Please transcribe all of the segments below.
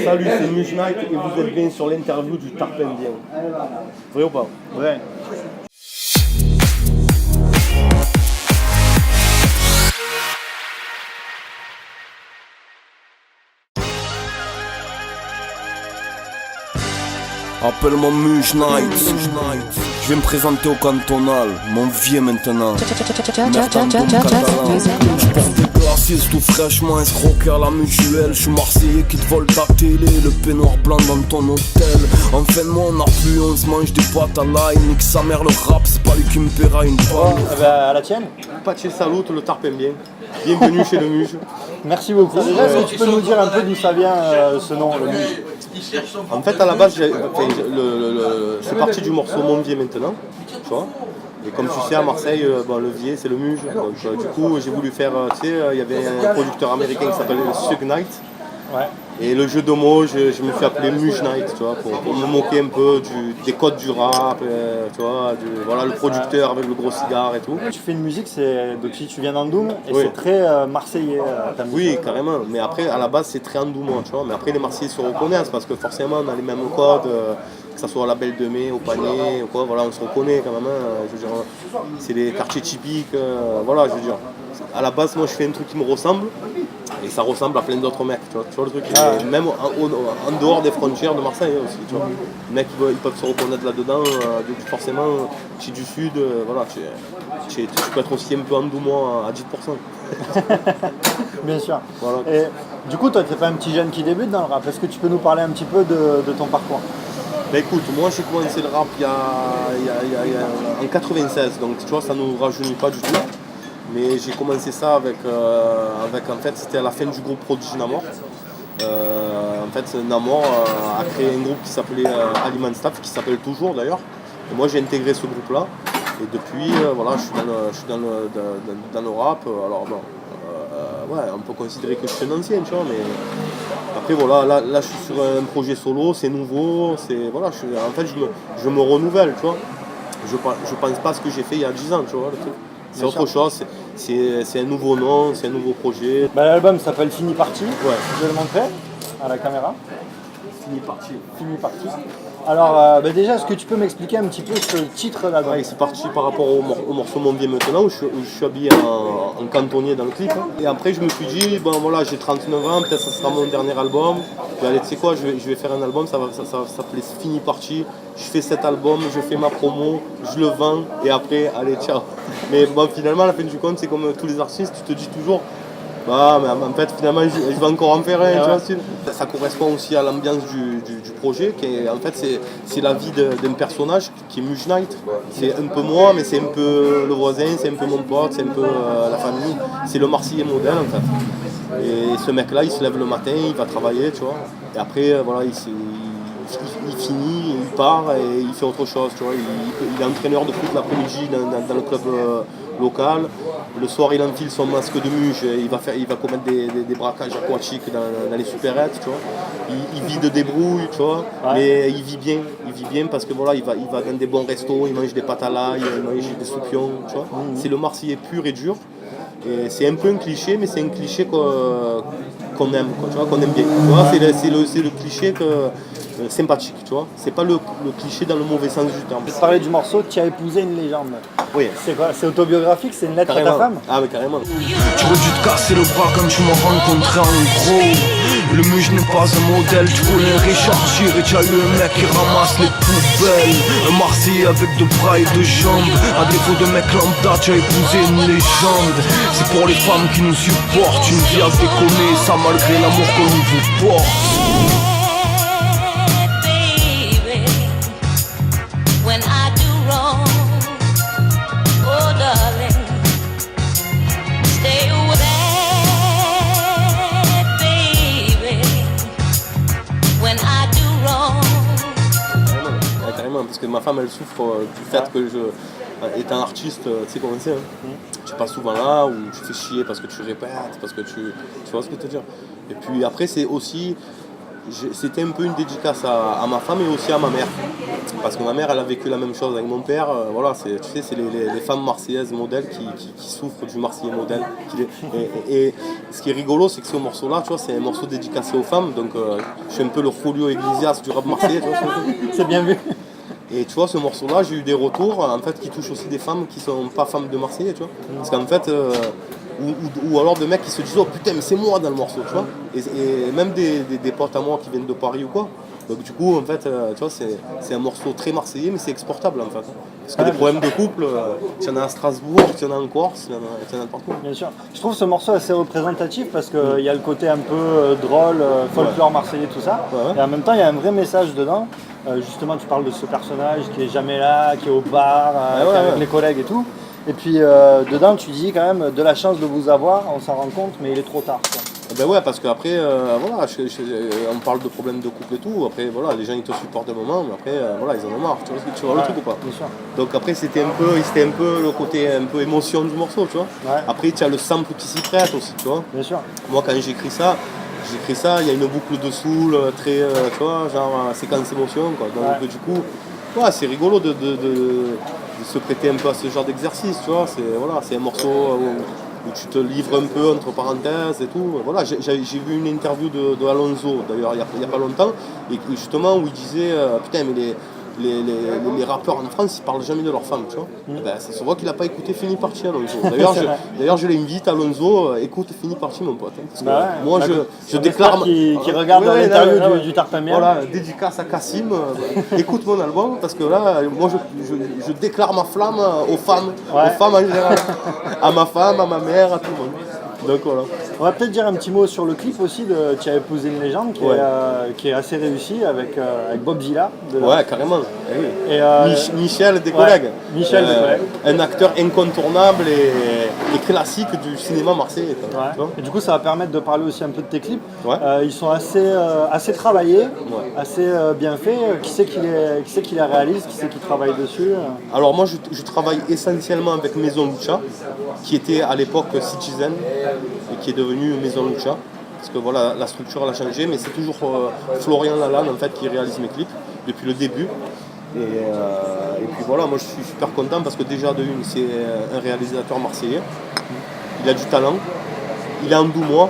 Salut, c'est Muge Night et vous êtes bien sur l'interview du Tarpendien. Vrai ou pas? Vrai. Appelle-moi Muge Night. Je vais me présenter au cantonal, mon vieux maintenant. Je porte des glacis tout fraîchement escroqué à la mutuelle. Je suis Marseillais qui te vole ta télé, le peignoir blanc dans ton hôtel. En fin de mois on a plus, on se mange des pâtes à l'ail. Nique sa mère le rap, c'est pas lui qui me paiera une balle. À la tienne. Patché salut, le Tarpendien. Bienvenue chez le Muge. Merci beaucoup. Déjà, est-ce que tu peux nous dire un peu d'où ça vient ce nom, le Muge? En fait, à la base, c'est parti du morceau Mon Vieux maintenant, tu vois. Et comme tu sais, à Marseille, le Vieux, c'est le Muge. Donc, du coup, j'ai voulu faire, tu sais, il y avait un producteur américain qui s'appelait Suge Knight. Ouais. Et le jeu de mots, je me suis appelé Muge Knight, tu vois, pour me moquer un peu des codes du rap, tu vois, voilà, le producteur avec le gros cigare et tout. Tu fais une musique, donc tu viens d'Andoum, et Oui. c'est très marseillais ta musique. Oui, carrément. Mais après, à la base, c'est très andoumois, tu vois. Mais après, les Marseillais se reconnaissent parce que forcément, on a les mêmes codes, que ce soit à la Belle de Mai, au Panier, ou quoi. Voilà, on se reconnaît quand même. Je veux dire, c'est les quartiers typiques. Voilà, je veux dire. À la base, moi, je fais un truc qui me ressemble. Et ça ressemble à plein d'autres mecs, tu vois le truc. Et même en dehors des frontières de Marseille aussi, tu vois. Les mecs, ils peuvent se reconnaître là-dedans. Donc forcément, tu es du sud, voilà, tu peux être aussi un peu andoumois à 10%. Bien sûr. Voilà. Et du coup, toi, t'es pas un petit jeune qui débute dans le rap. Est-ce que tu peux nous parler un petit peu de ton parcours? Bah écoute, moi j'ai commencé le rap en 96, donc tu vois, ça nous rajeunit pas du tout. Mais j'ai commencé ça avec en fait, c'était à la fin du groupe Prodigy Namor. En fait, Namor a créé un groupe qui s'appelait Aliment Staff, qui s'appelle toujours d'ailleurs. Et moi j'ai intégré ce groupe-là. Et depuis, voilà, je suis dans le rap. Alors bon, ouais, on peut considérer que je suis un ancien, tu vois, mais après voilà, là je suis sur un projet solo, c'est nouveau, c'est voilà, en fait je me renouvelle, tu vois. Je pense pas à ce que j'ai fait il y a 10 ans, tu vois, le truc. C'est autre chose, c'est un nouveau nom, c'est un nouveau projet. Bah, l'album s'appelle Fini Parti. Ouais. Je vais le montrer à la caméra. Fini parti. Fini Parti. Alors, déjà, est-ce que tu peux m'expliquer un petit peu ce titre d'album? Ouais, c'est parti par rapport au morceau Mon Vieux maintenant où je suis habillé en cantonnier dans le clip. Et après je me suis dit, bon voilà, j'ai 39 ans, peut-être ça sera mon dernier album. Puis allez, tu sais quoi, je vais faire un album, ça s'appelait Fini Parti. Je fais cet album, je fais ma promo, je le vends et après, allez, ciao. Mais bon, finalement, à la fin du compte, c'est comme tous les artistes, tu te dis toujours, bah, mais en fait, finalement, je vais encore en faire un, tu vois. Ça correspond aussi à l'ambiance du projet, qui est, en fait, c'est la vie d'un personnage qui est Muge Knight. C'est un peu moi, mais c'est un peu le voisin, c'est un peu mon pote, c'est un peu la famille. C'est le Marseillais modèle, en fait. Et ce mec-là, il se lève le matin, il va travailler, tu vois. Et après, voilà, il finit, il part et il fait autre chose, tu vois. Il est entraîneur de foot l'après-midi dans le club local. Le soir, il enfile son masque de muge, il va commettre des braquages aquatiques dans les supérettes, tu vois. Il vit de débrouille, tu vois, mais il vit bien parce que voilà, il va dans des bons restos, il mange des pâtes à l'ail, il mange des soupions, tu vois. C'est le Marseillais pur et dur. Et c'est un peu un cliché, mais c'est un cliché qu'on aime, quoi, tu vois, qu'on aime bien. Tu vois, c'est le cliché sympathique, tu vois. C'est pas le cliché dans le mauvais sens du terme. Je parlais du morceau Tu as épousé une légende. Oui. C'est quoi? C'est autobiographique? C'est une lettre Carrément. à ta femme? Ah mais carrément. Tu aurais dû te casser le bras quand tu m'as rencontré en gros. Le Muge n'est pas un modèle, tu connais Richard Gere et tu as eu un mec qui ramasse les poubelles. Un Marseillais avec deux bras et deux jambes. À défaut de mec lambda, tu as épousé une légende. C'est pour les femmes qui nous supportent, une vie à déconner, ça malgré l'amour qu'on vous porte. Parce que ma femme elle souffre du fait que étant artiste, tu sais comment c'est, hein. Tu passes souvent là où tu fais chier parce que tu répètes, parce que tu vois ce que je veux dire. Et puis après c'est aussi c'était un peu une dédicace à ma femme et aussi à ma mère. Parce que ma mère, elle a vécu la même chose avec mon père. Voilà, tu sais, c'est les femmes marseillaises modèles qui souffrent du Marseillais modèle. Et ce qui est rigolo, c'est que ce morceau-là, tu vois, c'est un morceau dédicacé aux femmes. Donc je suis un peu le Julio Iglesias du rap marseillais. Tu vois, C'est bien vu. et tu vois, ce morceau-là, j'ai eu des retours en fait, qui touchent aussi des femmes qui sont pas femmes de Marseillais. Tu vois. Parce qu'en fait, ou alors des mecs qui se disent oh putain, mais c'est moi dans le morceau. Tu vois. Et même des potes à moi qui viennent de Paris ou quoi. Donc du coup, en fait, tu vois, c'est un morceau très marseillais, mais c'est exportable en fait. Parce que des problèmes de couple, tu en as à Strasbourg, tu en as en Corse, tu en as partout. Bien sûr. Je trouve ce morceau assez représentatif parce qu'il y a le côté un peu drôle, folklore marseillais, tout ça. Ouais. Et en même temps, il y a un vrai message dedans. Justement, tu parles de ce personnage qui est jamais là, qui est au bar, qui est avec les collègues et tout. Et puis dedans, tu dis quand même de la chance de vous avoir, on s'en rend compte, mais il est trop tard, quoi. Ben ouais, parce qu'après, voilà, on parle de problèmes de couple et tout. Après, voilà, les gens ils te supportent un moment, mais après, voilà, ils en ont marre. Tu vois le truc ou pas? Bien sûr. Donc après, c'était un peu le côté un peu émotion du morceau, tu vois. Ouais. Après, tu as le sample qui s'y prête aussi, tu vois. Bien sûr. Moi, quand j'écris ça, il y a une boucle de soul très, tu vois, genre séquence émotion, quoi. Donc du coup, ouais, c'est rigolo de se prêter un peu à ce genre d'exercice, tu vois. C'est un morceau où tu te livres un peu entre parenthèses et tout. Voilà, j'ai vu une interview de Alonso, d'ailleurs, il n'y a pas longtemps, et justement où il disait putain, mais les rappeurs en France, ils parlent jamais de leur femme, tu vois. Ben, ça se voit qu'il n'a pas écouté Fini Parti, Alonso. D'ailleurs, je l'invite, Alonso, écoute Fini Parti, mon pote. Hein, parce que moi, je déclare... Qui regarde l'interview du Tartamien. Voilà, dédicace à Kassim, écoute mon album, parce que là, moi, je déclare ma flamme aux femmes en général. À ma femme, à ma mère, à tout le monde. Donc voilà. On va peut-être dire un petit mot sur le clip aussi de Tu as épousé une légende qui est assez réussi avec Bob Zilla. Ouais, carrément. Eh oui. Et Michel des collègues. Michel des collègues. Un acteur incontournable et classique du cinéma marseillais. Ouais. Et du coup, ça va permettre de parler aussi un peu de tes clips. Ouais. Ils sont assez travaillés, assez bien faits. Qui c'est qui les réalise, qui c'est qui travaille dessus? Alors moi, je travaille essentiellement avec Maison Lucha, qui était à l'époque Citizen et qui est devenue Maison Lucha. Parce que voilà, la structure elle a changé, mais c'est toujours Florian Lalanne en fait qui réalise mes clips depuis le début. Et puis voilà, moi je suis super content parce que déjà de une, c'est un réalisateur marseillais. Il a du talent, il est en moi.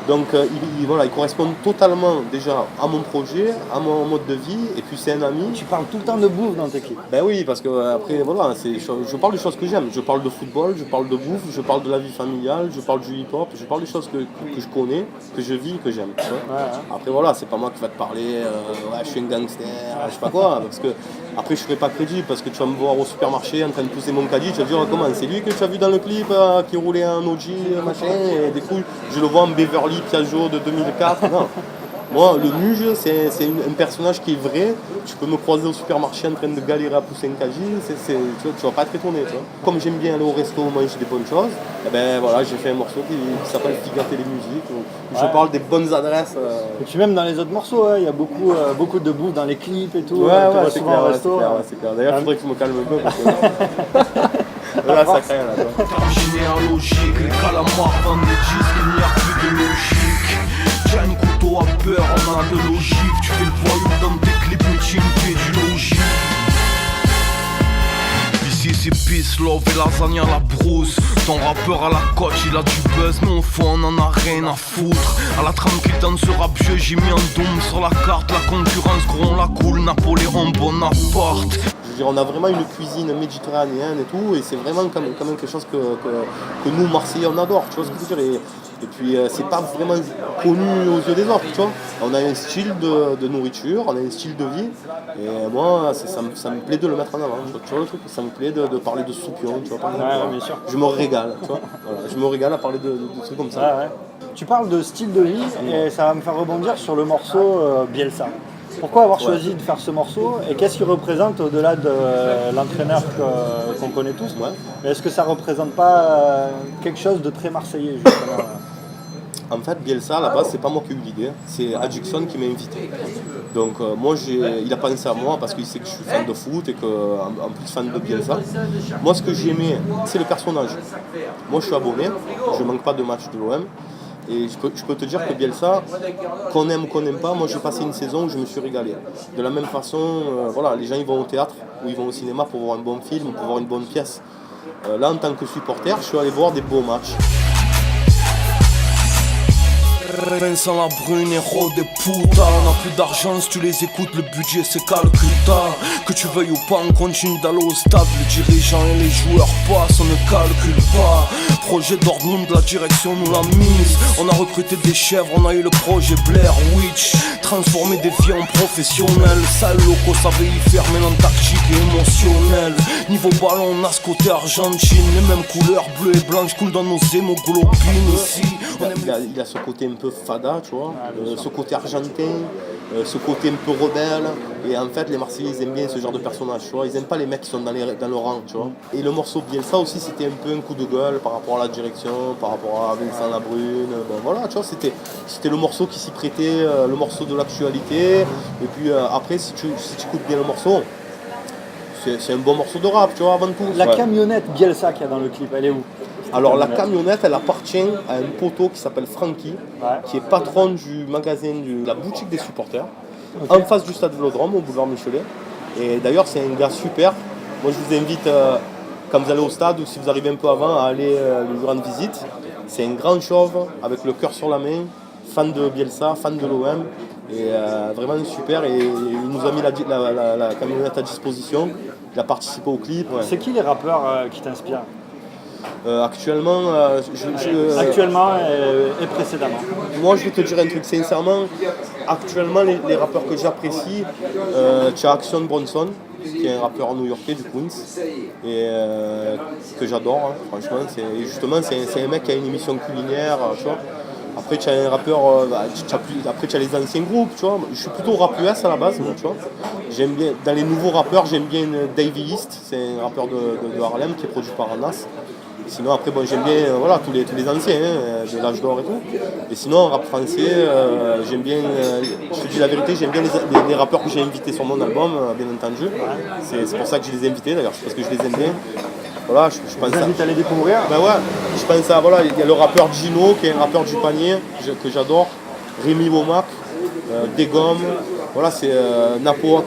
Donc il correspond totalement déjà à mon projet, à mon mode de vie, et puis c'est un ami. Tu parles tout le temps de bouffe dans tes clips. Ben oui, parce que après voilà, je parle des choses que j'aime. Je parle de football, je parle de bouffe, je parle de la vie familiale, je parle du hip-hop, je parle des choses que je connais, que je vis, que j'aime. Après voilà, c'est pas moi qui va te parler, je suis un gangster, je sais pas quoi, parce que après je serai pas crédible, parce que tu vas me voir au supermarché en train de pousser mon caddie, tu vas te dire comment, c'est lui que tu as vu dans le clip qui roulait un OG, machin, et des coups, je le vois en Beverly Piaggio de 2004, non. Moi, le Muge, c'est un personnage qui est vrai. Tu peux me croiser au supermarché en train de galérer à pousser un caddie, tu vas pas être étonné. Tu vois. Comme j'aime bien aller au resto, manger des bonnes choses, et ben voilà, j'ai fait un morceau qui s'appelle Figa Télémusique, où je parle des bonnes adresses. Et puis même dans les autres morceaux, il y a beaucoup de bouffe dans les clips et tout. C'est clair. D'ailleurs, il faudrait que je me calme un peu parce que là, ça craint. Généalogique, les calamars vendent des disques, il n'y a plus de logique. Tiens un couteau à peur, on a de logique. Tu fais le voyou dans tes clips, mais tu me fais du logique. Ici c'est peace, love et lasagne à la brousse. Ton rappeur à la coach, il a du buzz, mais au fond on en a rien à foutre. À la tranquille dans ce rap jeu, j'ai mis un doom sur la carte. La concurrence gros on la coule, Napoléon Bonaparte. Je veux dire, on a vraiment une cuisine méditerranéenne et tout, et c'est vraiment quand même quelque chose que nous Marseillais on adore, tu vois ce que je veux dire. Et puis c'est pas vraiment connu aux yeux des autres, tu vois. On a un style de nourriture, on a un style de vie, et moi ça me plaît de le mettre en avant, tu vois le truc, ça me plaît de parler de soupion, tu vois, par exemple. Bien sûr. Je me régale, tu vois. Voilà, je me régale à parler de trucs comme ça. Tu parles de style de vie, et ça va me faire rebondir sur le morceau Bielsa. Pourquoi avoir choisi de faire ce morceau et qu'est-ce qu'il représente au-delà de l'entraîneur qu'on connaît tous? Est-ce que ça ne représente pas quelque chose de très marseillais justement? En fait, Bielsa, à la base, c'est pas moi qui ai eu l'idée, c'est Adjikson qui m'a invité. Donc moi, il a pensé à moi parce qu'il sait que je suis fan de foot et qu'en plus fan de Bielsa. Moi, ce que j'aimais, c'est le personnage. Moi, je suis abonné, je manque pas de match de l'OM. Et je peux te dire que Bielsa, qu'on aime ou qu'on n'aime pas, moi j'ai passé une saison où je me suis régalé. De la même façon, voilà, les gens ils vont au théâtre ou ils vont au cinéma pour voir un bon film, pour voir une bonne pièce. Là, en tant que supporter, je suis allé voir des beaux matchs. Vincent Labrune, héros des putas. On n'a plus d'argent, si tu les écoutes, le budget c'est calculta. Que tu veuilles ou pas, on continue d'aller au stade. Les dirigeants et les joueurs passent, on ne calcule pas. Projet Dortmund, la direction nous l'a mise. On a recruté des chèvres, on a eu le projet Blair Witch. Transformer des vies en professionnels. Sale loco savait y faire, mélange tactique et émotionnel. Niveau ballon, on a ce côté Argentine. Les mêmes couleurs, bleu et blanche, coulent dans nos hémoglobines ici. Il a ce côté un peu fada, tu vois, ce côté argentin, ce côté un peu rebelle. Et en fait, les Marseillais, ils aiment bien ce genre de personnage, tu vois. Ils n'aiment pas les mecs qui sont dans le rang, tu vois. Et le morceau Bielsa aussi, c'était un peu un coup de gueule par rapport à la direction, par rapport à Vincent Labrune. Ben voilà, tu vois, c'était le morceau qui s'y prêtait, le morceau de l'actualité. Et puis après, si tu écoutes bien le morceau, c'est un bon morceau de rap, tu vois, avant tout. La camionnette Bielsa qu'il y a dans le clip, elle est où? Alors la camionnette, elle appartient à un poteau qui s'appelle Francky, qui est patron du magasin de la boutique des supporters, en face du stade Vélodrome, au boulevard Michelet. Et d'ailleurs, c'est un gars super. Moi, je vous invite, quand vous allez au stade ou si vous arrivez un peu avant, à aller lui rendre visite. C'est un grand chauve avec le cœur sur la main, fan de Bielsa, fan de l'OM. Et vraiment super. Et il nous a mis la camionnette à disposition. Il a participé au clip. Ouais. C'est qui les rappeurs qui t'inspirent? Actuellement, Actuellement et précédemment. Moi, je vais te dire un truc sincèrement. Actuellement, les rappeurs que j'apprécie, tu as Action Bronson, qui est un rappeur new-yorkais du Queens, et que j'adore, hein, franchement. C'est un mec qui a une émission culinaire, tu vois. Après, tu as un rappeur, après tu as les anciens groupes, tu vois. Je suis plutôt rap US à la base, moi, tu vois. J'aime bien, dans les nouveaux rappeurs, j'aime bien Davey East, c'est un rappeur de Harlem qui est produit par Anas. Sinon après bon, j'aime bien voilà, tous les anciens de l'âge d'or et tout. Et sinon en rap français j'aime bien, je te dis la vérité, j'aime bien les rappeurs que j'ai invités sur mon album, bien entendu. C'est pour ça que je les ai invités d'ailleurs, c'est parce que je les aime bien. Voilà, je pense vous invite à les découvrir. Ben ouais, je pense à voilà, il y a le rappeur Gino qui est un rappeur du panier que j'adore, Rémi Womack, Degom, voilà c'est Napo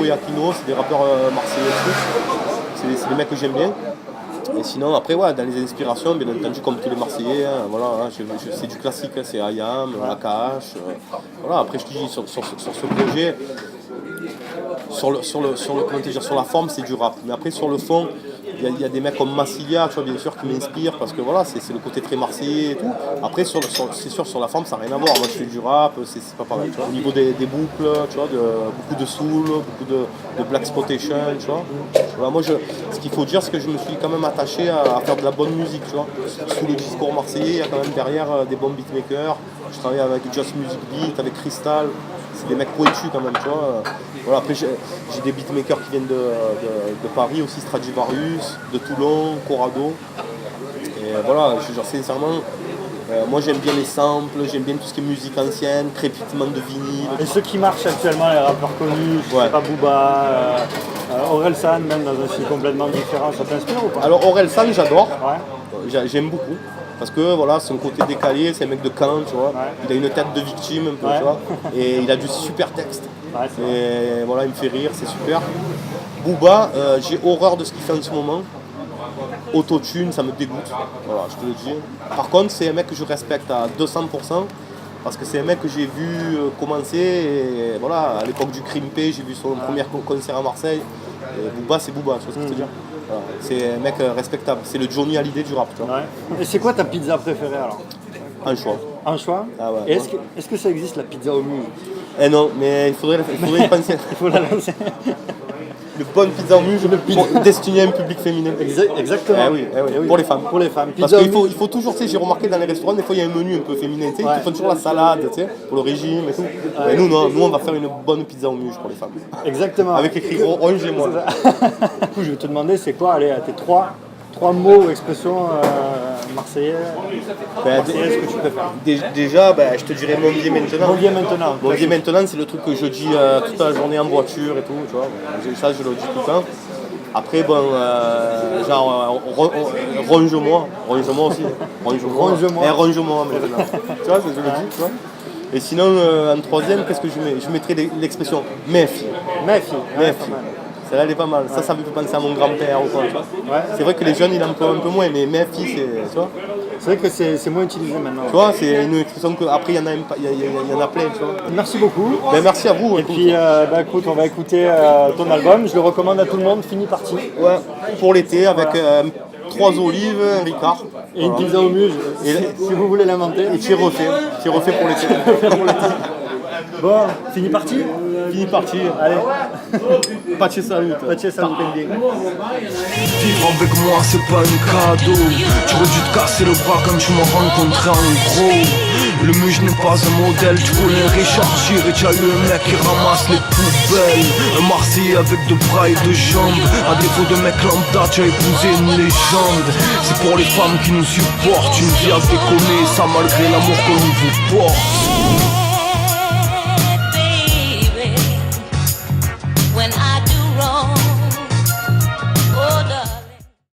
et Aquino, c'est des rappeurs marseillais, c'est des mecs que j'aime bien. Et sinon, après, ouais, dans les inspirations, bien entendu, comme tous les Marseillais, hein, voilà, hein, c'est du classique, hein, c'est Ayam, AKH. Voilà, après, je te dis, sur ce projet, sur la forme, c'est du rap. Mais après, sur le fond, il y a des mecs comme Massilia, tu vois, bien sûr, qui m'inspirent parce que voilà, c'est le côté très marseillais et tout. Après, c'est sûr, sur la forme, ça n'a rien à voir. Moi, je fais du rap, c'est pas pareil. Tu vois. Au niveau des boucles, tu vois, beaucoup de soul, beaucoup de black exploitation, tu vois. Voilà, moi, ce qu'il faut dire, c'est que je me suis quand même attaché à faire de la bonne musique, tu vois. Sous le discours marseillais, il y a quand même derrière des bons beatmakers. Je travaille avec Just Music Beat, avec Crystal. C'est des mecs pointus quand même, tu vois. Voilà, après, j'ai des beatmakers qui viennent de Paris aussi, Stradivarius, de Toulon, Corrado. Et voilà, genre, sincèrement, moi j'aime bien les samples, j'aime bien tout ce qui est musique ancienne, crépitement de vinyle. Et ceux qui marchent actuellement, les rappeurs connus, je sais pas, Booba, Orelsan, même dans un style complètement différent, ça t'inspire ou pas? Alors Orelsan, j'adore, ouais. J'aime beaucoup. Parce que voilà, son côté décalé, c'est un mec de Caen, tu vois. Ouais. Il a une tête de victime un peu, tu vois. Et il a du super texte. Ouais, et voilà, il me fait rire, c'est super. Booba, j'ai horreur de ce qu'il fait en ce moment. Autotune, ça me dégoûte. Voilà, je te le dis. Par contre, c'est un mec que je respecte à 200%. Parce que c'est un mec que j'ai vu commencer. Et voilà, à l'époque du Crimpé, j'ai vu son premier concert à Marseille. Et Booba, c'est Booba, tu vois ce que je veux dire. Voilà. C'est un mec respectable, c'est le Johnny Hallyday du rap, tu vois. Ouais. Et c'est quoi ta pizza préférée alors? Anchois. Anchois? Ah ouais. Et est-ce que ça existe la pizza au muscle? Eh non, mais il faudrait y penser. Il faut la lancer. Le bonne pizza au muscle destinée à un public féminin. Exactement. Eh oui. Pour les femmes. Pour les femmes. Parce qu'il faut toujours, tu sais, j'ai remarqué dans les restaurants, des fois il y a un menu un peu féminin, tu sais, ils te font toujours la salade, tu sais, pour le régime et tout. Ouais. Et nous, non, nous on va faire une bonne pizza au muscle pour les femmes. Exactement. Avec écrit orange et moi. Du coup, je vais te demander, c'est quoi, allez, tes trois mots ou expressions marseillaises que tu préfères? Déjà, je te dirais mon biais maintenant. Mon biais maintenant. Mon biais maintenant, c'est le truc que je dis toute la journée en voiture et tout, tu vois. Ça, je le dis tout le temps. Après, bon, genre, ronge-moi aussi. Ronge-moi. Et ronge-moi maintenant. Tu vois, je le dis, tu vois. Et sinon, en troisième, qu'est-ce que je mets? Je mettrais l'expression méfie. Méfie. Méfie. Celle-là, elle est pas mal. Ça me fait penser à mon grand-père ou quoi, tu vois. Ouais. C'est vrai que les jeunes, ils l'emploient un peu moins, mais méfie, tu vois. C'est vrai que c'est moins utilisé maintenant. Tu vois, c'est une expression que après il y en a plein, tu vois. Merci beaucoup. Ben, merci à vous. Et puis, écoute, on va écouter ton album. Je le recommande à tout le monde. Fini parti. Ouais, pour l'été avec 3 olives, un Ricard. Et une pizza au muse, si vous voulez l'inventer. Et tu refais pour l'été. Bon, fini parti. Fini parti. Allez. Pace salut. Pace salut. Vivre avec moi c'est pas un cadeau. Tu aurais dû te casser le bras quand tu m'as rencontré en gros. Le muge n'est pas un modèle, tu connais Richard Gere et tu as eu un mec qui ramasse les poubelles. Un Marseillais avec 2 bras et 2 jambes. À défaut de mec lambda, tu as épousé une légende. C'est pour les femmes qui nous supportent, une vie à déconner, ça malgré l'amour que l'on vous porte.